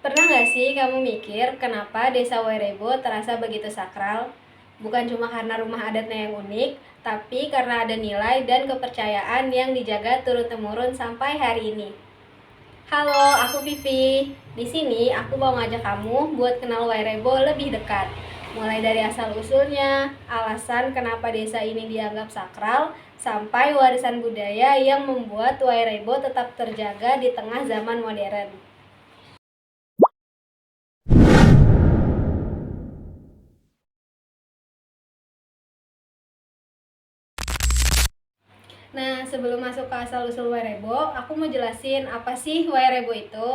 Pernah nggak sih kamu mikir kenapa Desa Wairebo terasa begitu sakral? Bukan cuma karena rumah adatnya yang unik, tapi karena ada nilai dan kepercayaan yang dijaga turun-temurun sampai hari ini. Halo, aku Vivi. Di sini aku mau ngajak kamu buat kenal Wairebo lebih dekat. Mulai dari asal-usulnya, alasan kenapa desa ini dianggap sakral, sampai warisan budaya yang membuat Wairebo tetap terjaga di tengah zaman modern. Nah, sebelum masuk ke asal-usul Wairebo, aku mau jelasin apa sih Wairebo itu.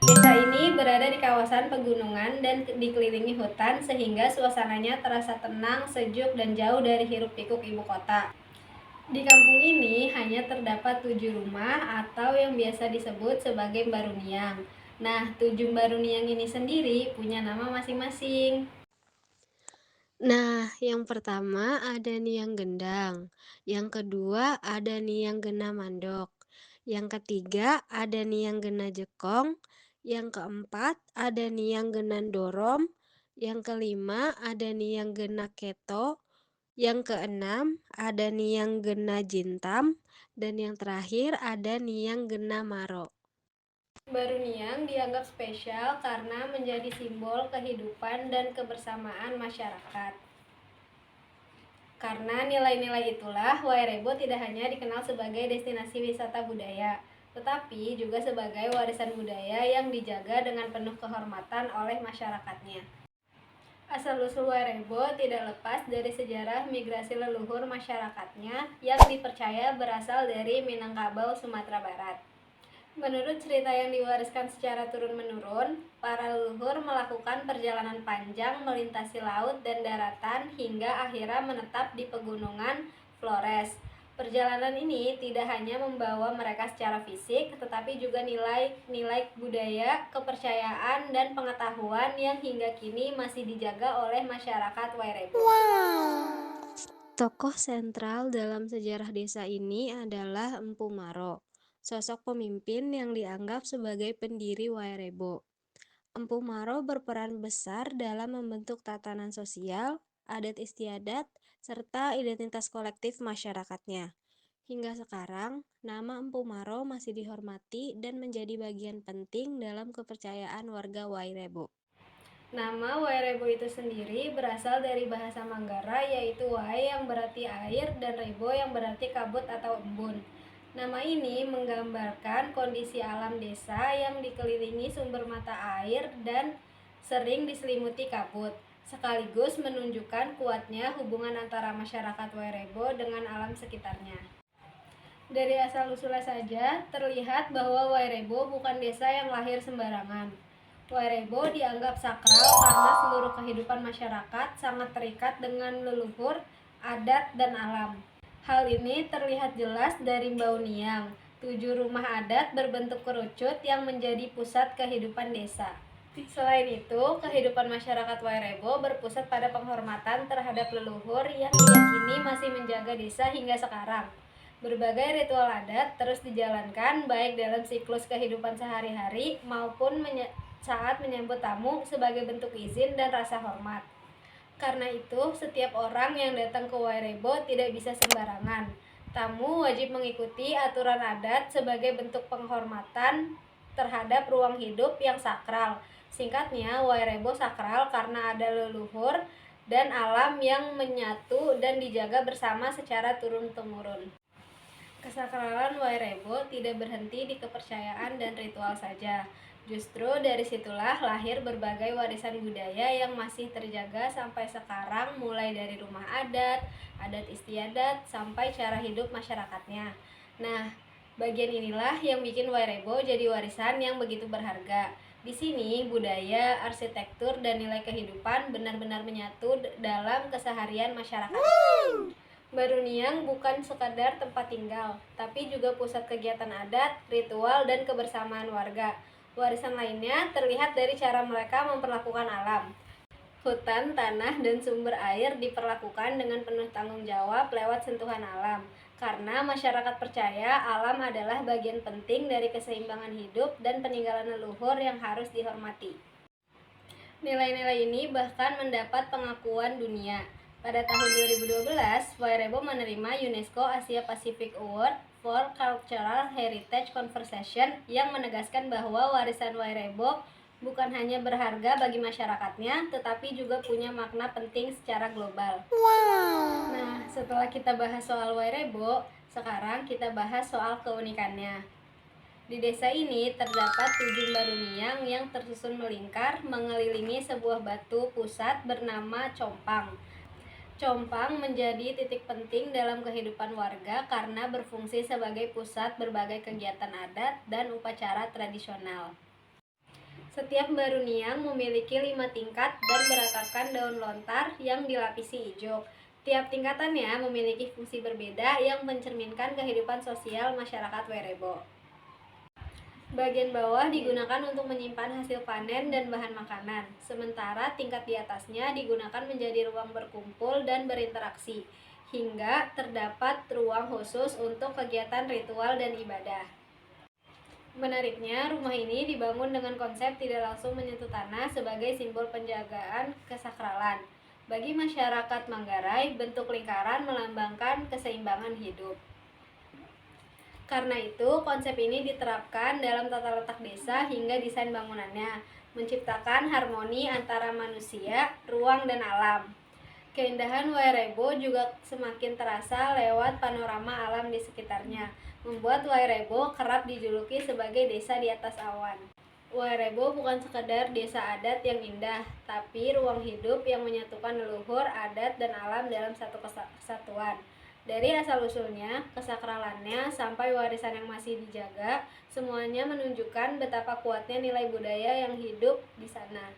Desa ini berada di kawasan pegunungan dan dikelilingi hutan sehingga suasananya terasa tenang, sejuk, dan jauh dari hiruk-pikuk ibu kota. Di kampung ini hanya terdapat 7 rumah atau yang biasa disebut sebagai Baruniang. Nah, 7 Baruniang ini sendiri punya nama masing-masing. Nah, yang pertama ada Niang Gendang, yang kedua ada Niang Gena Mandok, yang ketiga ada Niang Gena Jekong, yang keempat ada Niang Gena Dorom, yang kelima ada Niang Gena Keto, yang keenam ada Niang Gena Jintam, dan yang terakhir ada Niang Gena Maro. Baruniang dianggap spesial karena menjadi simbol kehidupan dan kebersamaan masyarakat. Karena nilai-nilai itulah, Wairebo tidak hanya dikenal sebagai destinasi wisata budaya, tetapi juga sebagai warisan budaya yang dijaga dengan penuh kehormatan oleh masyarakatnya. Asal-usul Wairebo tidak lepas dari sejarah migrasi leluhur masyarakatnya yang dipercaya berasal dari Minangkabau, Sumatera Barat. Menurut cerita yang diwariskan secara turun-menurun, para leluhur melakukan perjalanan panjang melintasi laut dan daratan hingga akhirnya menetap di pegunungan Flores. Perjalanan ini tidak hanya membawa mereka secara fisik, tetapi juga nilai-nilai budaya, kepercayaan, dan pengetahuan yang hingga kini masih dijaga oleh masyarakat Wairebo. Tokoh sentral dalam sejarah desa ini adalah Empu Maro, sosok pemimpin yang dianggap sebagai pendiri Wairebo. Empu Maro berperan besar dalam membentuk tatanan sosial, adat istiadat, serta identitas kolektif masyarakatnya. Hingga sekarang, nama Empu Maro masih dihormati dan menjadi bagian penting dalam kepercayaan warga Wairebo. Nama Wairebo itu sendiri berasal dari bahasa Manggara, yaitu Wai yang berarti air dan Rebo yang berarti kabut atau embun. Nama ini menggambarkan kondisi alam desa yang dikelilingi sumber mata air dan sering diselimuti kabut, sekaligus menunjukkan kuatnya hubungan antara masyarakat Wairebo dengan alam sekitarnya. Dari asal-usulnya saja, terlihat bahwa Wairebo bukan desa yang lahir sembarangan. Wairebo dianggap sakral karena seluruh kehidupan masyarakat sangat terikat dengan leluhur, adat, dan alam. Hal ini terlihat jelas dari Bauniang, 7 rumah adat berbentuk kerucut yang menjadi pusat kehidupan desa. Selain itu, kehidupan masyarakat Wairebo berpusat pada penghormatan terhadap leluhur yang diyakini masih menjaga desa hingga sekarang. Berbagai ritual adat terus dijalankan baik dalam siklus kehidupan sehari-hari maupun saat menyambut tamu sebagai bentuk izin dan rasa hormat. Karena itu, setiap orang yang datang ke Wairebo tidak bisa sembarangan. Tamu wajib mengikuti aturan adat sebagai bentuk penghormatan terhadap ruang hidup yang sakral. Singkatnya, Wairebo sakral karena ada leluhur dan alam yang menyatu dan dijaga bersama secara turun-temurun. Kesakralan Wairebo tidak berhenti di kepercayaan dan ritual saja. Justru dari situlah lahir berbagai warisan budaya yang masih terjaga sampai sekarang, mulai dari rumah adat, adat istiadat, sampai cara hidup masyarakatnya. Nah, bagian inilah yang bikin Wairebo jadi warisan yang begitu berharga. Di sini budaya, arsitektur, dan nilai kehidupan benar-benar menyatu dalam keseharian masyarakat. Baruniang bukan sekadar tempat tinggal, tapi juga pusat kegiatan adat, ritual, dan kebersamaan warga. Warisan lainnya terlihat dari cara mereka memperlakukan alam. Hutan, tanah, dan sumber air diperlakukan dengan penuh tanggung jawab lewat sentuhan alam. karena masyarakat percaya alam adalah bagian penting dari keseimbangan hidup dan peninggalan leluhur yang harus dihormati. Nilai-nilai ini bahkan mendapat pengakuan dunia. Pada tahun 2012, Wairebo menerima UNESCO Asia Pacific Award for Cultural Heritage Conservation yang menegaskan bahwa warisan Wairebo bukan hanya berharga bagi masyarakatnya, tetapi juga punya makna penting secara global. Nah, setelah kita bahas soal Wairebo, sekarang kita bahas soal keunikannya. Di desa ini terdapat 7 baruniang yang tersusun melingkar mengelilingi sebuah batu pusat bernama Compang. Compang menjadi titik penting dalam kehidupan warga karena berfungsi sebagai pusat berbagai kegiatan adat dan upacara tradisional. Setiap baruniang memiliki 5 tingkat dan beratapkan daun lontar yang dilapisi ijuk. Tiap tingkatannya memiliki fungsi berbeda yang mencerminkan kehidupan sosial masyarakat Wairebo. Bagian bawah digunakan untuk menyimpan hasil panen dan bahan makanan, sementara tingkat di atasnya digunakan menjadi ruang berkumpul dan berinteraksi, hingga terdapat ruang khusus untuk kegiatan ritual dan ibadah. Menariknya, rumah ini dibangun dengan konsep tidak langsung menyentuh tanah sebagai simbol penjagaan kesakralan. Bagi masyarakat Manggarai, bentuk lingkaran melambangkan keseimbangan hidup. Karena itu, konsep ini diterapkan dalam tata letak desa hingga desain bangunannya, menciptakan harmoni antara manusia, ruang, dan alam. Keindahan Wairebo juga semakin terasa lewat panorama alam di sekitarnya, membuat Wairebo kerap dijuluki sebagai desa di atas awan. Wairebo bukan sekedar desa adat yang indah, tapi ruang hidup yang menyatukan leluhur, adat, dan alam dalam satu kesatuan. Dari asal-usulnya, kesakralannya, sampai warisan yang masih dijaga, semuanya menunjukkan betapa kuatnya nilai budaya yang hidup di sana.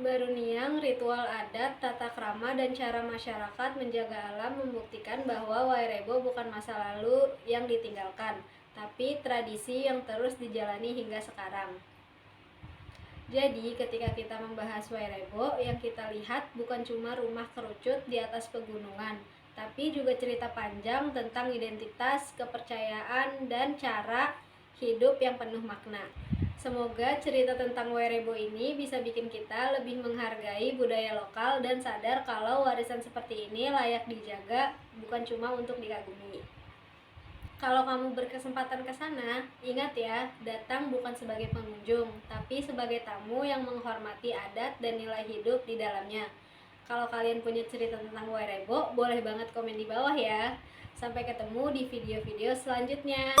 Baruniang, ritual adat, tata krama, dan cara masyarakat menjaga alam membuktikan bahwa Wairebo bukan masa lalu yang ditinggalkan, tapi tradisi yang terus dijalani hingga sekarang. Jadi, ketika kita membahas Wairebo, yang kita lihat bukan cuma rumah kerucut di atas pegunungan, tapi juga cerita panjang tentang identitas, kepercayaan, dan cara hidup yang penuh makna. Semoga cerita tentang Wairebo ini bisa bikin kita lebih menghargai budaya lokal dan sadar kalau warisan seperti ini layak dijaga, bukan cuma untuk dikagumi. Kalau kamu berkesempatan ke sana, ingat ya, datang bukan sebagai pengunjung, tapi sebagai tamu yang menghormati adat dan nilai hidup di dalamnya. Kalau kalian punya cerita tentang Wairebo, boleh banget komen di bawah ya. Sampai ketemu di video-video selanjutnya.